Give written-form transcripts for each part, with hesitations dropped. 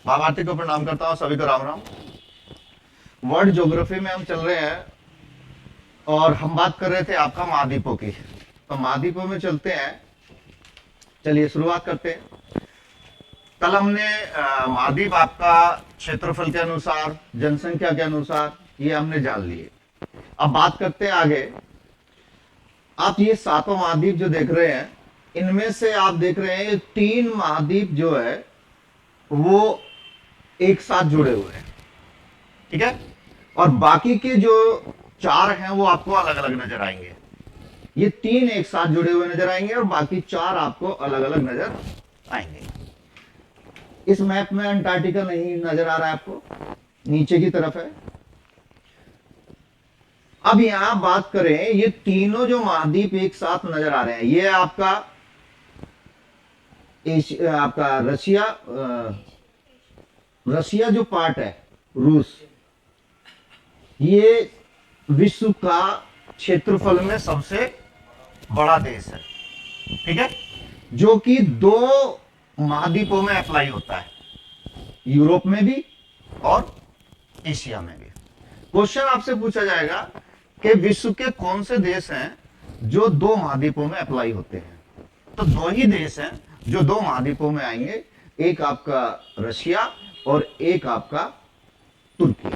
भावार्थी को प्रणाम करता हूँ, सभी को राम राम। वर्ल्ड ज्योग्राफी में हम चल रहे हैं और हम बात कर रहे थे आपका महाद्वीपों की। तो महाद्वीपों में चलते हैं, चलिए शुरुआत करते हैं। कल हमने महाद्वीप आपका क्षेत्रफल के अनुसार, जनसंख्या के अनुसार ये हमने जान लिए। अब बात करते हैं आगे। आप ये सातों महाद्वीप जो देख रहे हैं, इनमें से आप देख रहे हैं 3 महाद्वीप जो है वो एक साथ जुड़े हुए हैं, ठीक है। और बाकी के जो 4 हैं वो आपको अलग अलग नजर आएंगे। ये 3 एक साथ जुड़े हुए नजर आएंगे और बाकी 4 आपको अलग अलग नजर आएंगे। इस मैप में अंटार्कटिका नहीं नजर आ रहा है आपको, नीचे की तरफ है। अब यहां बात करें, ये तीनों जो महाद्वीप एक साथ नजर आ रहे हैं, ये आपका आपका रशिया जो पार्ट है, रूस, ये विश्व का क्षेत्रफल में सबसे बड़ा देश है, ठीक है, जो कि 2 महाद्वीपों में अप्लाई होता है, यूरोप में भी और एशिया में भी। क्वेश्चन आपसे पूछा जाएगा कि विश्व के कौन से देश हैं जो 2 महाद्वीपों में अप्लाई होते हैं। तो 2 ही देश हैं जो 2 महाद्वीपों में आएंगे, एक आपका रशिया और एक आपका तुर्की,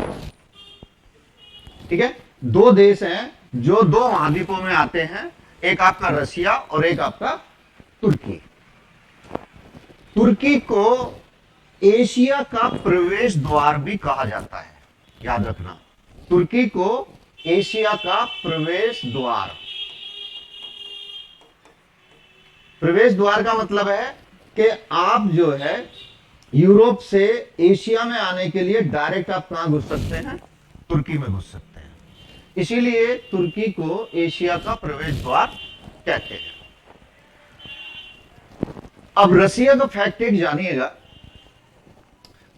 ठीक है। 2 देश हैं जो 2 महाद्वीपों में आते हैं, एक आपका रशिया और एक आपका तुर्की। तुर्की को एशिया का प्रवेश द्वार भी कहा जाता है, याद रखना, तुर्की को एशिया का प्रवेश द्वार। प्रवेश द्वार का मतलब है कि आप जो है यूरोप से एशिया में आने के लिए डायरेक्ट आप कहां घुस सकते हैं, तुर्की में घुस सकते हैं। इसीलिए तुर्की को एशिया का प्रवेश द्वार कहते हैं। अब रशिया का फैक्ट एक जानिएगा।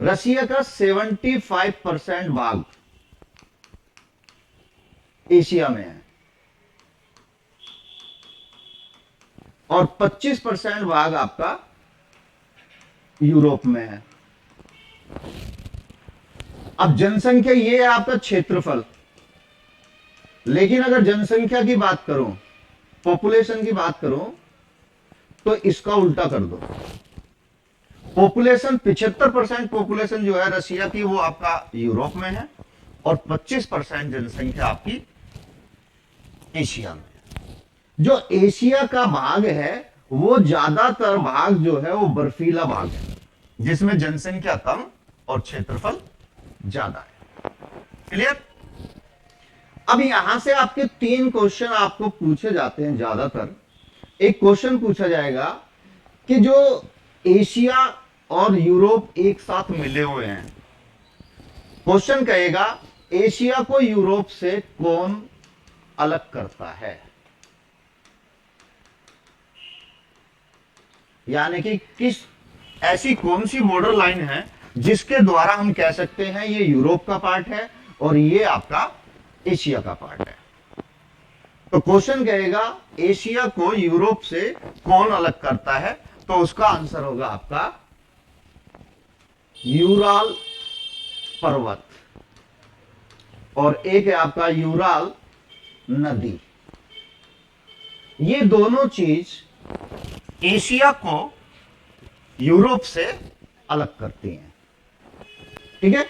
रशिया का 75% भाग एशिया में है और 25% भाग आपका यूरोप में है। अब जनसंख्या, ये है आपका क्षेत्रफल, लेकिन अगर जनसंख्या की बात करूं, पॉपुलेशन की बात करूं, तो इसका उल्टा कर दो। पॉपुलेशन 75% पॉपुलेशन जो है रशिया की वो आपका यूरोप में है और 25% जनसंख्या आपकी एशिया में। जो एशिया का भाग है वो ज्यादातर भाग जो है वो बर्फीला भाग है, जिसमें जनसंख्या कम और क्षेत्रफल ज्यादा है। क्लियर। अब यहां से आपके 3 क्वेश्चन आपको पूछे जाते हैं ज्यादातर। एक क्वेश्चन पूछा जाएगा कि जो एशिया और यूरोप एक साथ मिले हुए हैं, क्वेश्चन कहेगा एशिया को यूरोप से कौन अलग करता है, यानी कि किस ऐसी कौन सी बॉर्डर लाइन है जिसके द्वारा हम कह सकते हैं ये यूरोप का पार्ट है और ये आपका एशिया का पार्ट है। तो क्वेश्चन कहेगा एशिया को यूरोप से कौन अलग करता है, तो उसका आंसर होगा आपका यूराल पर्वत और एक है आपका यूराल नदी। ये दोनों चीज एशिया को यूरोप से अलग करती हैं, ठीक है।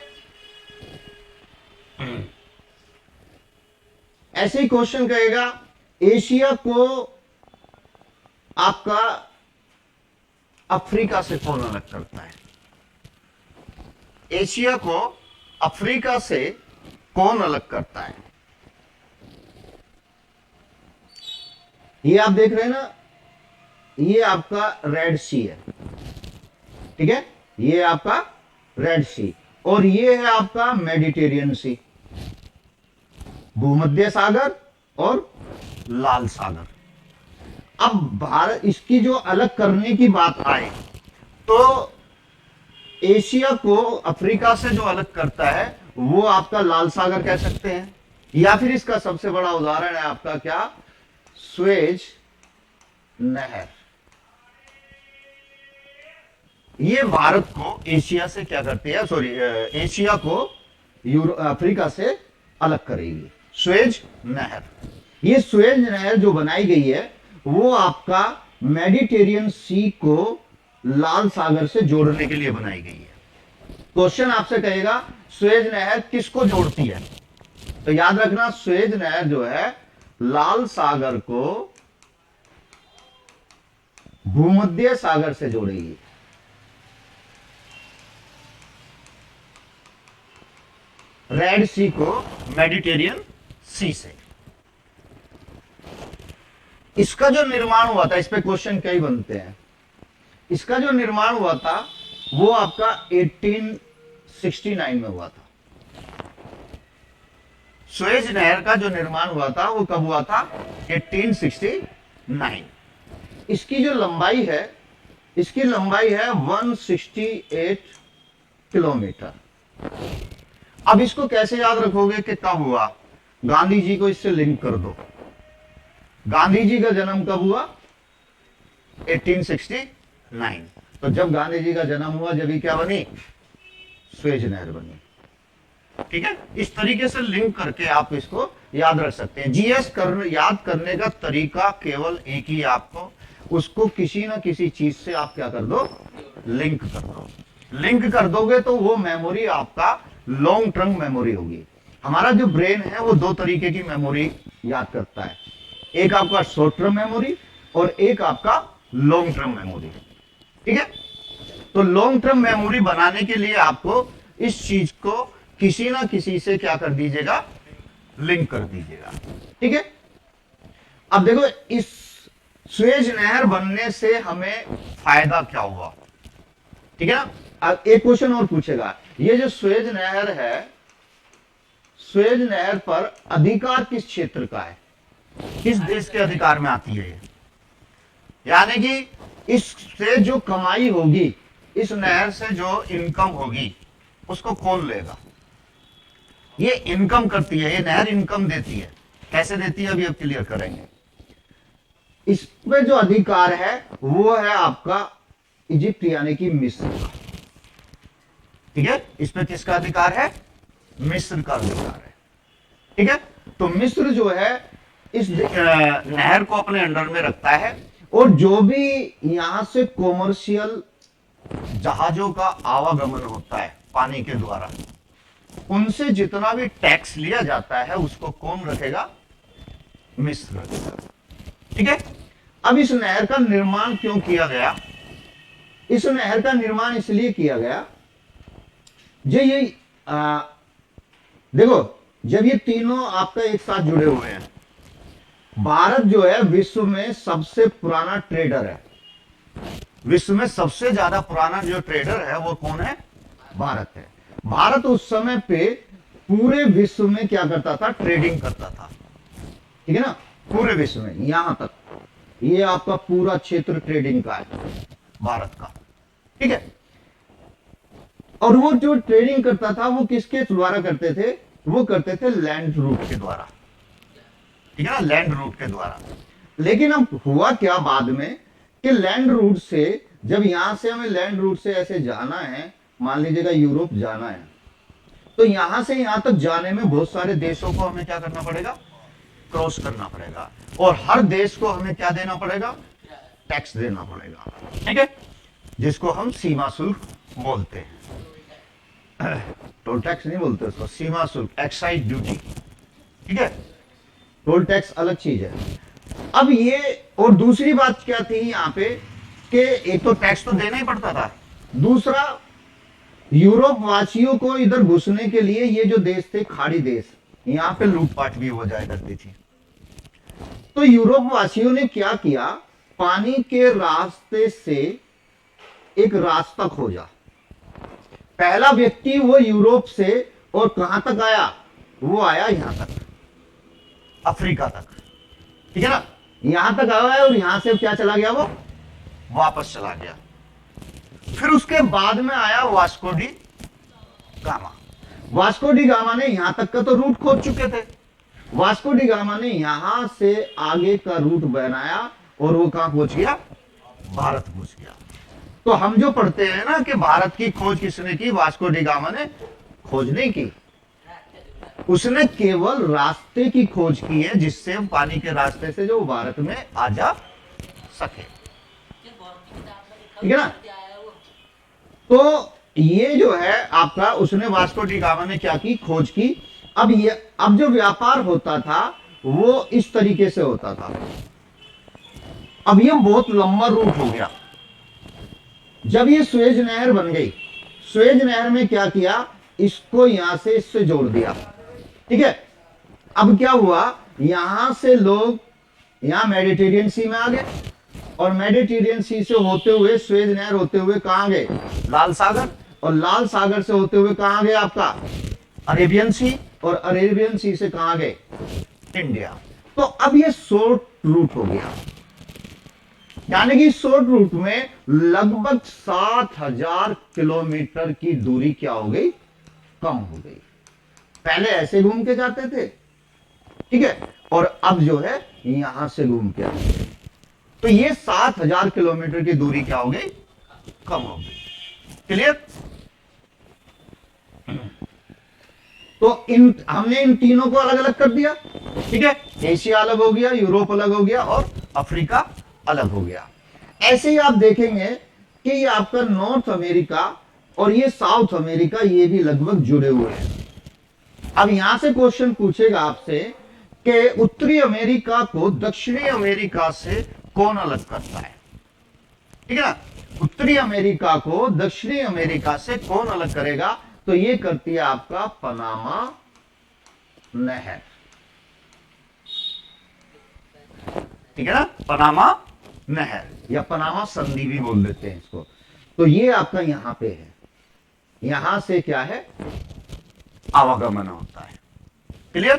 ऐसे ही क्वेश्चन कहेगा एशिया को आपका अफ्रीका से कौन अलग करता है, एशिया को अफ्रीका से कौन अलग करता है। ये आप देख रहे हैं ना, ये आपका रेड सी है, ठीक है, ये आपका रेड सी और ये है आपका मेडिटेरियन सी, भूमध्य सागर और लाल सागर। अब भारत, इसकी जो अलग करने की बात आए तो एशिया को अफ्रीका से जो अलग करता है वो आपका लाल सागर कह सकते हैं, या फिर इसका सबसे बड़ा उदाहरण है आपका क्या, स्वेज नहर। ये भारत को एशिया से क्या करती है, सॉरी, एशिया को अफ्रीका से अलग करेगी। सुएज नहर, ये सुएज नहर जो बनाई गई है वो आपका मेडिटेरियन सी को लाल सागर से जोड़ने के लिए बनाई गई है। क्वेश्चन आपसे कहेगा सुएज नहर किसको जोड़ती है, तो याद रखना सुएज नहर जो है लाल सागर को भूमध्य सागर से जोड़ेगी। रेड सी को मेडिटेरियन सी से। इसका जो निर्माण हुआ था, इस पे क्वेश्चन कई बनते हैं, इसका जो निर्माण हुआ था वो आपका 1869 में हुआ था। सुएज नहर का जो निर्माण हुआ था वो कब हुआ था, 1869। इसकी जो लंबाई है, इसकी लंबाई है 168 किलोमीटर। अब इसको कैसे याद रखोगे कि कब हुआ, गांधी जी को इससे लिंक कर दो। गांधी जी का जन्म कब हुआ, 1869। तो जब गांधी जी का जन्म हुआ जब ही क्या बनी, सुएज नहर बनी। ठीक है, इस तरीके से लिंक करके आप इसको याद रख सकते हैं। जीएस याद करने का तरीका केवल एक ही आपको, उसको किसी ना किसी चीज से आप क्या कर दो, लिंक कर दो। लिंक कर दोगे तो वो मेमोरी आपका लॉन्ग टर्म मेमोरी होगी। हमारा जो ब्रेन है वो दो तरीके की मेमोरी याद करता है, एक आपका शॉर्ट टर्म मेमोरी और एक आपका लॉन्ग टर्म मेमोरी। ठीक है, तो लॉन्ग टर्म मेमोरी बनाने के लिए आपको इस चीज को किसी ना किसी से क्या कर दीजिएगा, लिंक कर दीजिएगा। ठीक है, अब देखो इस सुएज नहर बनने से हमें फायदा क्या हुआ। ठीक है ना, अब एक क्वेश्चन और पूछेगा, ये जो सुएज नहर है, सुएज नहर पर अधिकार किस क्षेत्र का है, किस देश के अधिकार में आती है ये, यानी कि इससे जो कमाई होगी, इस नहर से जो इनकम होगी उसको कौन लेगा। ये इनकम करती है, ये नहर इनकम देती है। कैसे देती है अभी अब क्लियर करेंगे। इस पे जो अधिकार है वो है आपका इजिप्ट यानी कि मिस्र का। ठीक है, इस पे किसका अधिकार है, मिस्र का अधिकार है। ठीक है, तो मिस्र जो है इस नहर को अपने अंडर में रखता है, और जो भी यहां से कॉमर्शियल जहाजों का आवागमन होता है पानी के द्वारा, उनसे जितना भी टैक्स लिया जाता है उसको कौन रखेगा, मिस्र रखेगा। ठीक है, अब इस नहर का निर्माण क्यों किया गया, इस नहर का निर्माण इसलिए किया गया, ये देखो जब ये तीनों आपका एक साथ जुड़े हुए हैं, भारत जो है विश्व में सबसे पुराना ट्रेडर है। विश्व में सबसे ज्यादा पुराना जो ट्रेडर है वो कौन है, भारत है। भारत उस समय पे पूरे विश्व में क्या करता था, ट्रेडिंग करता था। ठीक है ना, पूरे विश्व में, यहां तक ये आपका पूरा क्षेत्र ट्रेडिंग का है भारत का। ठीक है, और वो जो ट्रेडिंग करता था वो किसके द्वारा करते थे, वो करते थे लैंड रूट के द्वारा। ठीक है ना, लैंड रूट के द्वारा। लेकिन अब हुआ क्या बाद में कि लैंड रूट से, जब यहां से हमें लैंड रूट से ऐसे जाना है, मान लीजिएगा यूरोप जाना है, तो यहां से यहां तक जाने में बहुत सारे देशों को हमें क्या करना पड़ेगा, क्रॉस करना पड़ेगा, और हर देश को हमें क्या देना पड़ेगा, टैक्स देना पड़ेगा। ठीक है, जिसको हम सीमा शुल्क बोलते हैं। टोल टैक्स नहीं बोलते उसको, सीमा शुल्क, एक्साइज ड्यूटी। ठीक है, टोल टैक्स अलग चीज है। अब ये, और दूसरी बात क्या थी यहां पे कि एक तो टैक्स तो देना ही पड़ता था, दूसरा यूरोप वासियों को इधर घुसने के लिए ये जो देश थे खाड़ी देश, यहां पे लूटपाट भी हो जाया करती थी। तो यूरोप वासियों ने क्या किया, पानी के रास्ते से एक रास्ता खोजा। पहला व्यक्ति वो यूरोप से और कहां तक आया, वो आया यहां तक, अफ्रीका तक। ठीक है ना, यहां तक आया है और यहां से क्या चला गया, वो वापस चला गया। फिर उसके बाद में आया Vasco D gamma. Vasco D gamma ने यहां तक का तो रूट खोज चुके थे, वास्को डी गामा ने यहां से आगे का रूट बनाया और वो कहां पहुंच गया, भारत पहुंच गया। तो हम जो पढ़ते हैं ना कि भारत की खोज किसने की, वास्को डी गामा ने खोज नहीं की, उसने केवल रास्ते की खोज की है जिससे पानी के रास्ते से जो भारत में आ जा सके, ठीक है ना। तो ये जो है आपका, उसने वास्को डी गामा ने क्या की, खोज की। अब जो व्यापार होता था वो इस तरीके से होता था। अब ये बहुत लंबा रूट हो गया। जब ये सुएज नहर बन गई, सुएज नहर में क्या किया, इसको यहां से इससे जोड़ दिया, ठीक है। अब क्या हुआ, यहां से लोग यहां मेडिटेरियन सी में आ गए, और मेडिटेरियन सी से होते हुए सुएज नहर होते हुए कहां गए, लाल सागर, और लाल सागर से होते हुए कहां गए आपका अरेबियन सी, और अरेबियन सी से कहां गए, इंडिया। तो अब ये शॉर्ट रूट हो गया, यानी कि शॉर्ट रूट में लगभग 7,000 किलोमीटर की दूरी क्या हो गई, कम हो गई। पहले ऐसे घूम के जाते थे, ठीक है, और अब जो है यहां से घूम के आते। तो ये 7,000 किलोमीटर की दूरी क्या हो गई, कम हो गई। क्लियर। तो हमने इन तीनों को अलग अलग कर दिया, ठीक है। एशिया अलग हो गया, यूरोप अलग हो गया, और अफ्रीका अलग हो गया। ऐसे ही आप देखेंगे कि ये आपका नॉर्थ अमेरिका और ये साउथ अमेरिका, ये भी लगभग जुड़े हुए हैं। अब यहां से क्वेश्चन पूछेगा आपसे कि उत्तरी अमेरिका को दक्षिणी अमेरिका से कौन अलग करता है, ठीक है ना। उत्तरी अमेरिका को दक्षिणी अमेरिका से कौन अलग करेगा, तो ये करती है आपका पनामा नहर, ठीक है ना, पनामा नहर या पनामा संधि भी बोल देते हैं इसको। तो ये आपका यहां पे है, यहां से क्या है, आवागमन होता है। क्लियर।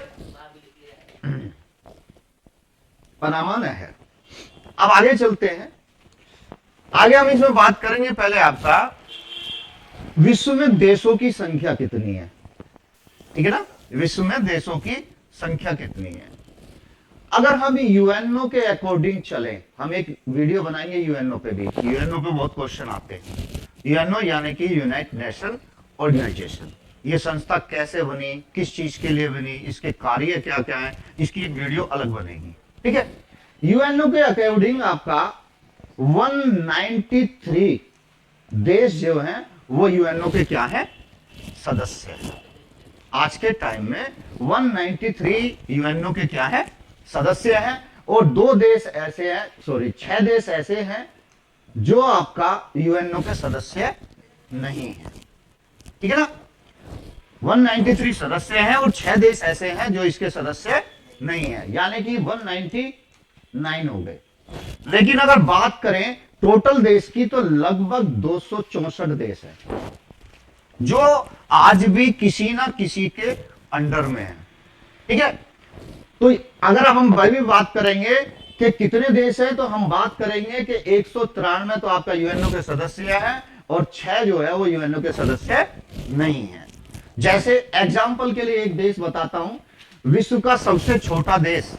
पनामा नहर। अब आगे चलते हैं, आगे हम इसमें बात करेंगे। पहले आपका विश्व में देशों की संख्या कितनी है, ठीक है ना, विश्व में देशों की संख्या कितनी है। अगर हम यूएनओ के अकॉर्डिंग चलें, हम एक वीडियो बनाएंगे यूएनओ पे भी, यूएनओ पे बहुत क्वेश्चन आते हैं। यूएनओ यानी कि यूनाइटेड नेशन ऑर्गेनाइजेशन, ये संस्था कैसे बनी, किस चीज के लिए बनी, इसके कार्य क्या क्या है, इसकी एक वीडियो अलग बनेगी, ठीक है। यूएनओ के अकॉर्डिंग आपका 193 देश जो हैं वो यूएनओ के क्या है, सदस्य हैं। आज के टाइम में 193 यूएनओ के क्या है, सदस्य हैं। और 2 देश ऐसे हैं, सॉरी 6 देश ऐसे हैं जो आपका यूएनओ के सदस्य नहीं है, ठीक है ना। 193 सदस्य हैं और 6 देश ऐसे हैं जो इसके सदस्य नहीं है, यानी कि 199 हो गए। लेकिन अगर बात करें टोटल देश की तो लगभग 264 देश है जो आज भी किसी ना किसी के अंडर में है, ठीक है। तो अगर हम भी बात करेंगे कि कितने देश हैं, तो हम बात करेंगे कि 193 तो आपका यूएनओ के सदस्य है और 6 जो है वो यूएनओ के सदस्य नहीं है। जैसे एग्जांपल के लिए एक देश बताता हूं, विश्व का सबसे छोटा देश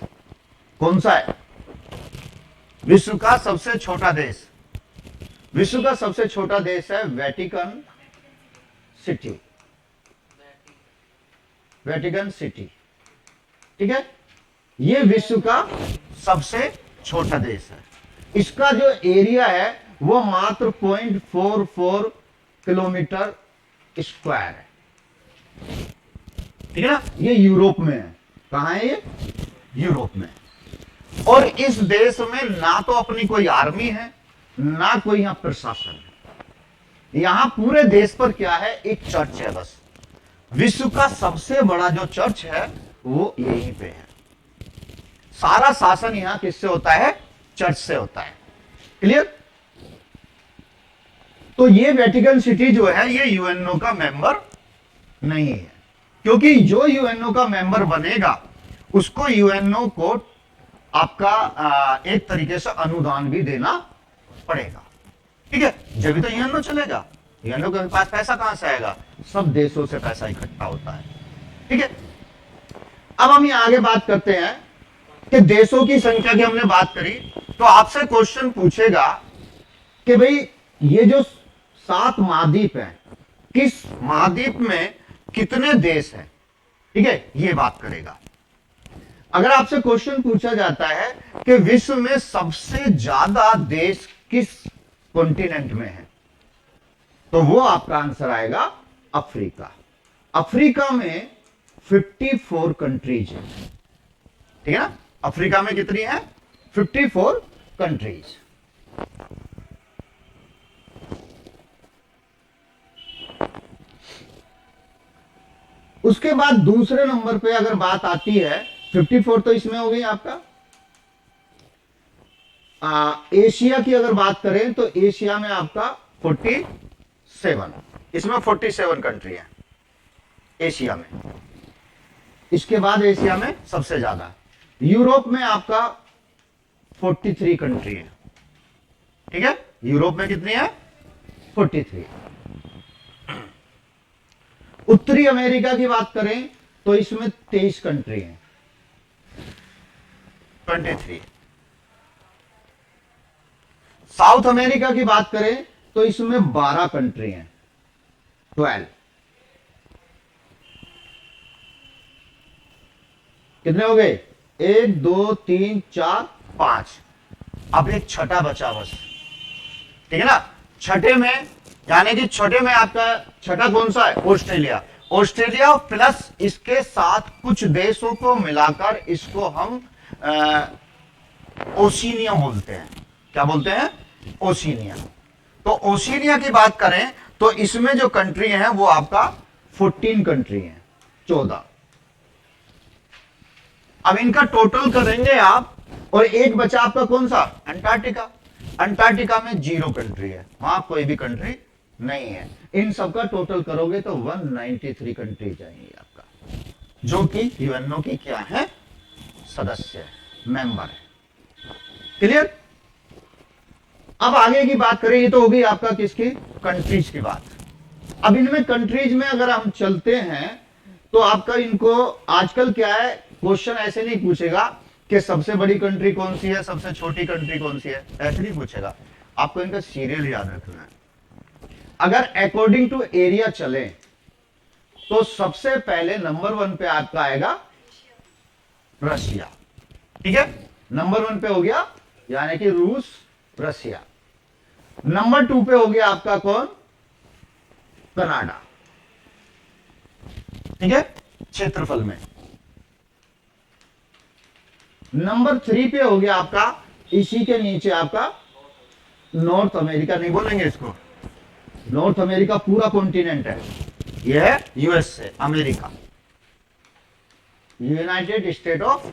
कौन सा है, विश्व का सबसे छोटा देश, विश्व का सबसे छोटा देश है वेटिकन सिटी, वेटिकन सिटी, ठीक है। ये विश्व का सबसे छोटा देश है। इसका जो एरिया है वो मात्र 0.44 किलोमीटर स्क्वायर है, ठीक है ना। ये यूरोप में है। कहां है ये, यूरोप में। और इस देश में ना तो अपनी कोई आर्मी है, ना कोई यहां प्रशासन है। यहां पूरे देश पर क्या है, एक चर्च है बस। विश्व का सबसे बड़ा जो चर्च है वो यहीं पे है। सारा शासन यहां किससे होता है, चर्च से होता है। क्लियर। तो ये वेटिकन सिटी जो है ये यूएनओ का मेंबर नहीं है, क्योंकि जो यूएनओ का मेंबर बनेगा उसको यूएनओ को आपका एक तरीके से अनुदान भी देना पड़ेगा, ठीक है। जब भी तो यूएनओ चलेगा, यूएनओ के पास पैसा कहां से आएगा, सब देशों से पैसा इकट्ठा होता है, ठीक है। अब हम यहां आगे बात करते हैं कि देशों की संख्या की हमने बात करी, तो आपसे क्वेश्चन पूछेगा कि भाई ये जो 7 महाद्वीप हैं, किस महाद्वीप में कितने देश हैं, ठीक है, ये बात करेगा। अगर आपसे क्वेश्चन पूछा जाता है कि विश्व में सबसे ज्यादा देश किस कॉन्टिनेंट में है, तो वो आपका आंसर आएगा अफ्रीका। अफ्रीका में 54 कंट्रीज है, ठीक है ना। अफ्रीका में कितनी है? 54 कंट्रीज। उसके बाद दूसरे नंबर पे अगर बात आती है, 54 तो इसमें हो गई आपका। एशिया की अगर बात करें तो एशिया में आपका 47, इसमें 47 कंट्री है एशिया में। इसके बाद एशिया में सबसे ज्यादा, यूरोप में आपका 43 कंट्री है, ठीक है। यूरोप में कितनी है? 43। उत्तरी अमेरिका की बात करें तो इसमें 23 कंट्री हैं, 23। साउथ अमेरिका की बात करें तो इसमें 12 कंट्री हैं, 12। कितने हो गए? 1 2 3 4 5। अब एक छठा बचा बस, ठीक है ना। छठे में, यानी कि छठे में आपका छठा कौन सा है? ऑस्ट्रेलिया। ऑस्ट्रेलिया प्लस इसके साथ कुछ देशों को मिलाकर इसको हम ओशिनिया बोलते हैं। क्या बोलते हैं? ओशिनिया। तो ओशिनिया की बात करें तो इसमें जो कंट्री है वो आपका 14 कंट्री है, 14। अब इनका टोटल करेंगे आप, और एक बचा आपका कौन सा? अंटार्कटिका। अंटार्कटिका में 0 कंट्री है, वहां कोई भी कंट्री नहीं है। इन सबका टोटल करोगे तो 193 कंट्री जाएंगी आपका, जो कि यूएनओ की क्या है? सदस्य है, मेंबर है। क्लियर? अब आगे की बात करें, ये तो होगी आपका किसकी? कंट्रीज की बात। अब इनमें कंट्रीज में अगर हम चलते हैं तो आपका इनको आजकल क्या है, क्वेश्चन ऐसे नहीं पूछेगा कि सबसे बड़ी कंट्री कौन सी है, सबसे छोटी कंट्री कौन सी है, ऐसे नहीं पूछेगा। आपको इनका सीरियल याद रखना है। अगर अकॉर्डिंग टू एरिया चले तो सबसे पहले नंबर 1 पे आपका आएगा रशिया, ठीक है। नंबर 1 पे हो गया, यानी कि रूस, रशिया। नंबर 2 पे हो गया आपका कौन? कनाडा, ठीक है, क्षेत्रफल में। नंबर 3 पे हो गया आपका, इसी के नीचे आपका नॉर्थ अमेरिका, नहीं बोलेंगे इसको, नॉर्थ अमेरिका पूरा कॉन्टिनेंट है, यह है USA, America, United state of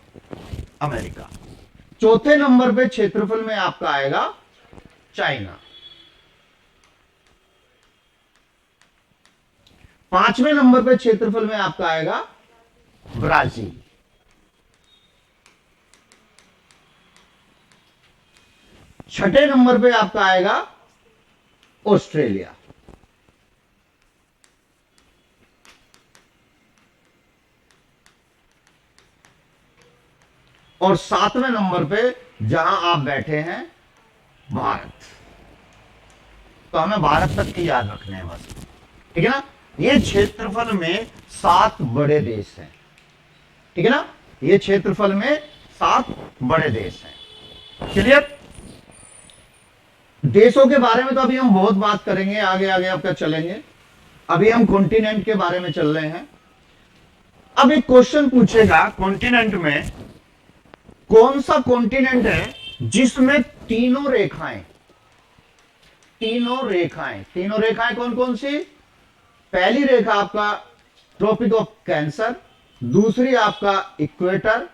America. चौथे नंबर पे क्षेत्रफल में आपका आएगा चाइना। 5वें नंबर पे क्षेत्रफल में आपका आएगा ब्राजील। 6ठे नंबर पे आपका आएगा ऑस्ट्रेलिया। और 7वें नंबर पे जहां आप बैठे हैं, भारत। तो हमें भारत तक की याद रखने हैं बस, ठीक है ना। ये क्षेत्रफल में 7 बड़े देश हैं, ठीक है ना। ये क्षेत्रफल में 7 बड़े देश हैं। क्लियर? देशों के बारे में तो अभी हम बहुत बात करेंगे, आगे आगे आपका चलेंगे। अभी हम कॉन्टिनेंट के बारे में चल रहे हैं। अब एक क्वेश्चन पूछेगा, कॉन्टिनेंट में कौन सा कॉन्टिनेंट है जिसमें तीनों रेखाएं, तीनों रेखाएं कौन कौन सी? पहली रेखा आपका ट्रॉपिक ऑफ कैंसर, दूसरी आपका इक्वेटर,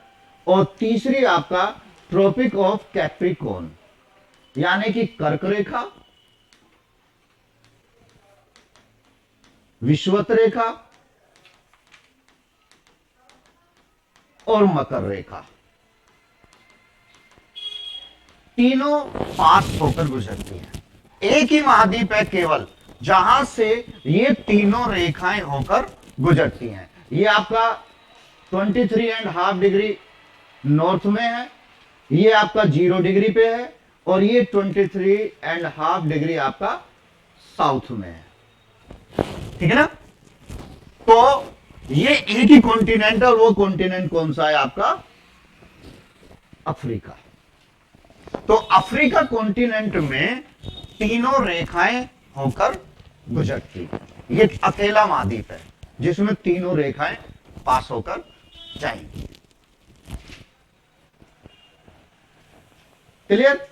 और तीसरी आपका ट्रॉपिक ऑफ कैप्रिकॉर्न, यानी कि कर्क रेखा, विषुवत रेखा और मकर रेखा। तीनों पास होकर गुजरती हैं। एक ही महाद्वीप है केवल जहां से ये तीनों रेखाएं होकर गुजरती हैं। ये आपका 23.5 डिग्री नॉर्थ में है, ये आपका 0 डिग्री पे है, और ये 23.5 डिग्री आपका साउथ में है, ठीक है ना। तो ये एक ही कॉन्टिनेंट है, और वो कॉन्टिनेंट कौन सा है आपका, अफ्रीका। तो अफ्रीका कॉन्टिनेंट में तीनों रेखाएं होकर गुजरती, ये अकेला महाद्वीप है जिसमें तीनों रेखाएं पास होकर जाएंगी। क्लियर।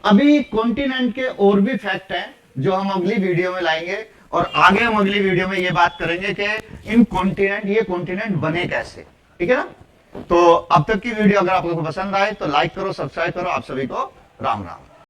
अभी कॉन्टिनेंट के और भी फैक्ट हैं जो हम अगली वीडियो में लाएंगे, और आगे हम अगली वीडियो में ये बात करेंगे कि इन कॉन्टिनेंट, ये कॉन्टिनेंट बने कैसे, ठीक है ना। तो अब तक की वीडियो अगर आपको पसंद आए तो लाइक करो, सब्सक्राइब करो। आप सभी को राम राम।